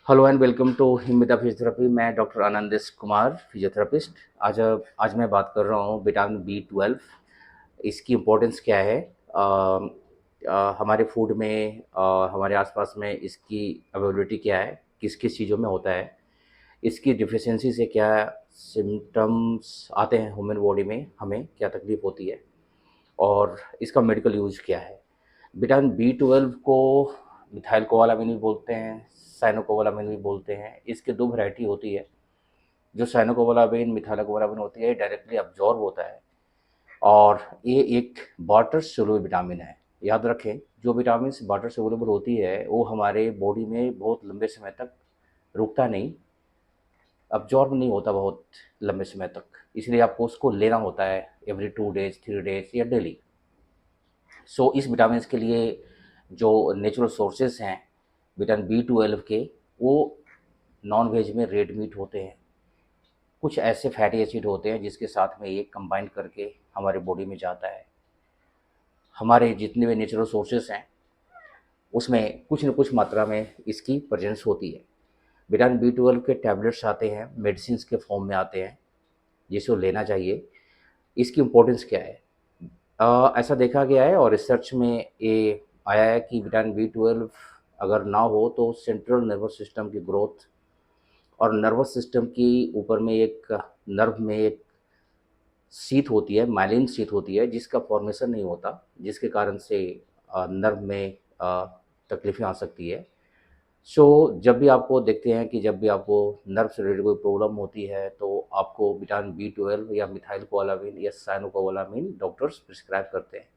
Hello and welcome to Himita physiotherapy. मैं doctor Anandesh Kumar, physiotherapist. आज मैं बात कर रहा हूँ विटामिन B12। इसकी इम्पोर्टेंस क्या है, हमारे फूड में, हमारे आसपास में इसकी अवेलेबिलिटी क्या है, किस किस चीज़ों में होता है, इसकी डिफिशिएंसी से क्या सिम्टम्स आते हैं ह्यूमन बॉडी में, हमें क्या तकलीफ होती है और इसका मेडिकल यूज़ क्या है। विटामिन B12 को मिथाइल कोबालामिन भी बोलते हैं, साइनोकोबालामिन भी बोलते हैं। इसके दो वैरायटी होती है। जो साइनोकोबालामिन, मिथाइल कोबालामिन होती है, डायरेक्टली अब्जॉर्ब होता है और ये एक वाटर सोल्यूबल विटामिन है। याद रखें, जो विटामिन वाटर सोल्यूबल होती है वो हमारे बॉडी में बहुत लंबे समय तक रुकता नहीं, अब्जॉर्ब नहीं होता बहुत लंबे समय तक। इसलिए आपको उसको लेना होता है एवरी 2 डेज, 3 डेज या डेली। सो इस विटामिन के लिए जो नेचुरल सोर्सेज हैं विटामिन B12 के, वो नॉन वेज में रेड मीट होते हैं। कुछ ऐसे फैटी एसिड होते हैं जिसके साथ में ये कंबाइन करके हमारे बॉडी में जाता है। हमारे जितने भी नेचुरल सोर्सेज हैं उसमें कुछ न कुछ मात्रा में इसकी प्रेजेंस होती है। विटामिन B12 के टैबलेट्स आते हैं, मेडिसिन के फॉर्म में आते हैं, जिसको लेना चाहिए। इसकी इम्पोर्टेंस क्या है? ऐसा देखा गया है और रिसर्च में ये आया है कि विटामिन B12 अगर ना हो तो सेंट्रल नर्वस सिस्टम की ग्रोथ और नर्वस सिस्टम की ऊपर में एक नर्व में एक शीथ होती है, माइलिन शीथ होती है, जिसका फॉर्मेशन नहीं होता, जिसके कारण से नर्व में तकलीफ़ें आ सकती है। सो जब भी आपको देखते हैं कि जब भी आपको नर्व से रिलेटेड कोई प्रॉब्लम होती है तो आपको विटामिन B12 या मिथाइल कोबालामिन या साइनोकोबालामिन डॉक्टर्स प्रिस्क्राइब करते हैं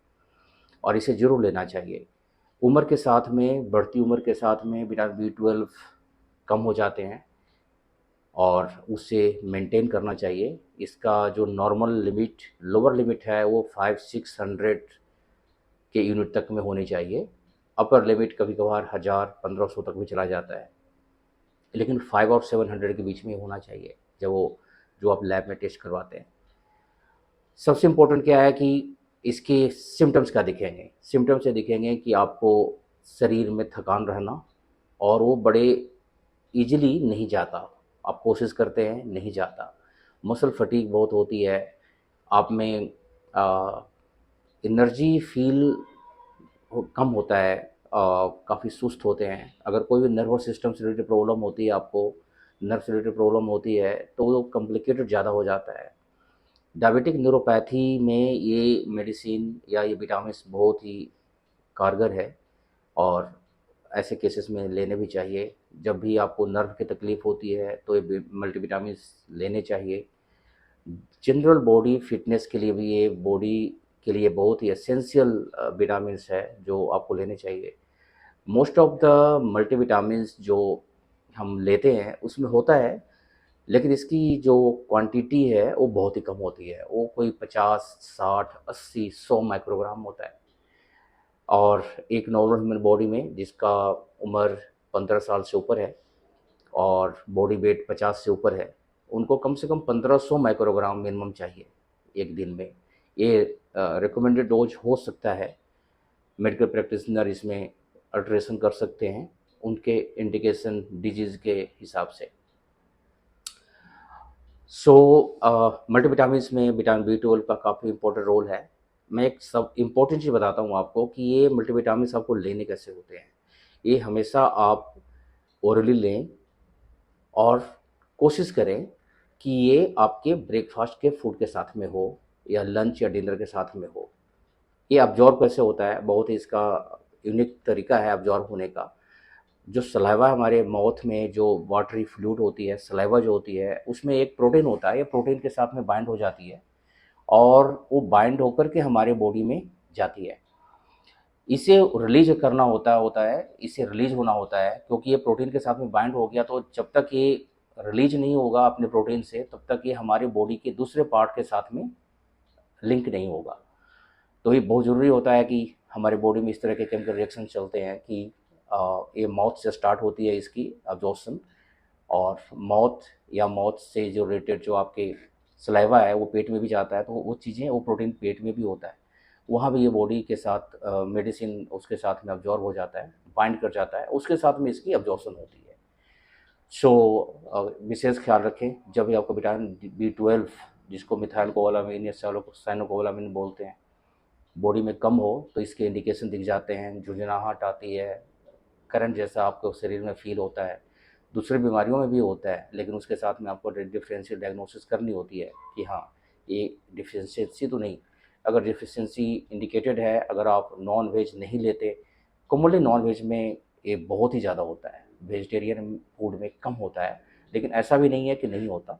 और इसे ज़रूर लेना चाहिए। उम्र के साथ में, बढ़ती उम्र के साथ में विटामिन B12 कम हो जाते हैं और उसे मेंटेन करना चाहिए। इसका जो नॉर्मल लिमिट, लोअर लिमिट है वो 500-600 के यूनिट तक में होनी चाहिए। अपर लिमिट कभी कभार 1000-1500 तक भी चला जाता है, लेकिन 5 और 700 के बीच में होना चाहिए जब वो जो आप लैब में टेस्ट करवाते हैं। सबसे इम्पोर्टेंट क्या है कि इसके सिम्टम्स क्या दिखेंगे। सिम्टम्स ये दिखेंगे कि आपको शरीर में थकान रहना और वो बड़े ईज़िली नहीं जाता। आप कोशिश करते हैं, नहीं जाता। मसल फटीग बहुत होती है। आप में एनर्जी फ़ील कम होता है, काफ़ी सुस्त होते हैं। अगर कोई भी नर्वस सिस्टम से रिलेटेड प्रॉब्लम होती है आपको, नर्व से रिलेटेड प्रॉब्लम होती है, तो वो कॉम्प्लिकेटेड ज़्यादा हो जाता है। डायबिटिक न्यूरोपैथी में ये मेडिसिन या ये विटामिन्स बहुत ही कारगर है और ऐसे केसेस में लेने भी चाहिए। जब भी आपको नर्व की तकलीफ़ होती है तो ये मल्टीविटामिन्स लेने चाहिए। जनरल बॉडी फिटनेस के लिए भी ये बॉडी के लिए बहुत ही एसेंशियल विटामिन्स है जो आपको लेने चाहिए। मोस्ट ऑफ द मल्टीविटामिन्स जो हम लेते हैं उसमें होता है, लेकिन इसकी जो क्वांटिटी है वो बहुत ही कम होती है। वो कोई 50, 60, 80, 100 माइक्रोग्राम होता है। और एक नॉर्मल ह्यूमन बॉडी में जिसका उम्र 15 साल से ऊपर है और बॉडी वेट 50 से ऊपर है, उनको कम से कम 1500 माइक्रोग्राम मिनिमम चाहिए एक दिन में। ये रिकमेंडेड डोज हो सकता है। मेडिकल प्रैक्टिशनर इसमें अल्ट्रेशन कर सकते हैं उनके इंडिकेशन डिजीज़ के हिसाब से। सो मल्टीविटामिन्स में विटामिन B12 का काफ़ी इंपॉर्टेंट रोल है। मैं एक सब इम्पोर्टेंट चीज़ बताता हूँ आपको कि ये मल्टीविटामिन्स आपको लेने कैसे होते हैं। ये हमेशा आप ओरली लें और कोशिश करें कि ये आपके ब्रेकफास्ट के फूड के साथ में हो या लंच या डिनर के साथ में हो। ये अब्जॉर्ब कैसे होता है, बहुत ही इसका यूनिक तरीका है अब्जॉर्ब होने का। जो सलाइवा हमारे माउथ में जो वाटरी फ्लूइड होती है, सलाइवा जो होती है, उसमें एक प्रोटीन होता है, ये प्रोटीन के साथ में बाइंड हो जाती है और वो बाइंड होकर के हमारे बॉडी में जाती है। इसे रिलीज करना होता है, इसे रिलीज होना होता है, क्योंकि ये प्रोटीन के साथ में बाइंड हो गया तो जब तक ये रिलीज नहीं होगा अपने प्रोटीन से, तब तक ये हमारे बॉडी के दूसरे पार्ट के साथ में लिंक नहीं होगा। तो ये बहुत ज़रूरी होता है कि हमारे बॉडी में इस तरह के केमिकल रिएक्शन चलते हैं कि ये माउथ से स्टार्ट होती है इसकी अब्जॉर्प्शन, और माउथ से जो रिलेटेड जो आपके सलाइवा है वो पेट में भी जाता है, तो वो चीज़ें, वो प्रोटीन पेट में भी होता है। वहाँ भी ये बॉडी के साथ मेडिसिन उसके साथ में अब्जॉर्ब हो जाता है, बाइंड कर जाता है, उसके साथ में इसकी अब्जॉर्प्शन होती है। सो विशेष ख्याल रखें जब भी आपको विटामिन B12, जिसको मिथाइल कोबालामिन या साइनोकोबालामिन बोलते हैं, बॉडी में कम हो तो इसके इंडिकेशन दिख जाते हैं। झुंझुनाहट आती है, करंट जैसा आपको शरीर में फील होता है। दूसरी बीमारियों में भी होता है, लेकिन उसके साथ में आपको डिफरेंशियल डायग्नोसिस करनी होती है कि हाँ, ये डिफिशिएंसी तो नहीं। अगर डिफिशिएंसी इंडिकेटेड है, अगर आप नॉन वेज नहीं लेते, कॉमनली नॉन वेज में ये बहुत ही ज़्यादा होता है, वेजिटेरियन फूड में कम होता है, लेकिन ऐसा भी नहीं है कि नहीं होता।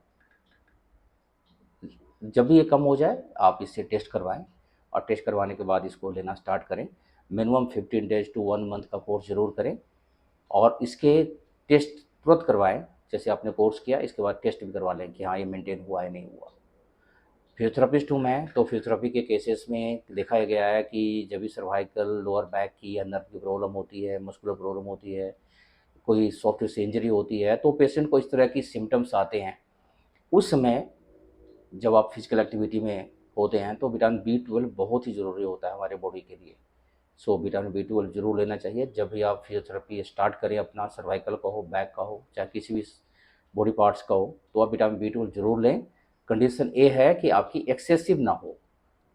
जब भी ये कम हो जाए आप इससे टेस्ट करवाएं, और टेस्ट करवाने के बाद इसको लेना स्टार्ट करें। मिनिमम 15 डेज टू 1 मंथ का कोर्स ज़रूर करें, और इसके टेस्ट तुरंत करवाएं। जैसे आपने कोर्स किया, इसके बाद टेस्ट भी करवा लें कि हाँ, ये मेंटेन हुआ है नहीं हुआ। फिजियोथेरेपिस्ट हूँ मैं, तो फिजियोथेरेपी के केसेस में देखा गया है कि जब भी सर्वाइकल, लोअर बैक की या नर्व की प्रॉब्लम होती है, मस्कुलर प्रॉब्लम होती है, कोई सॉफ्ट टिश्यू इंजरी होती है, तो पेशेंट को इस तरह की सिम्टम्स आते हैं। उस समय जब आप फिजिकल एक्टिविटी में होते हैं तो विटामिन B12 बहुत ही ज़रूरी होता है हमारे बॉडी के लिए। सो विटामिन B12 ज़रूर लेना चाहिए जब भी आप फिजियोथेरेपी स्टार्ट करें अपना, सर्वाइकल का हो, बैक का हो, चाहे किसी भी बॉडी पार्ट्स का हो, तो आप विटामिन B12 ज़रूर लें। कंडीशन ये है कि आपकी एक्सेसिव ना हो,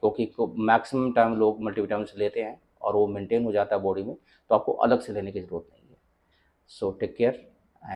क्योंकि मैक्सिमम टाइम लोग मल्टीविटामिन लेते हैं और वो मेंटेन हो जाता है बॉडी में, तो आपको अलग से लेने की ज़रूरत नहीं है। So take care.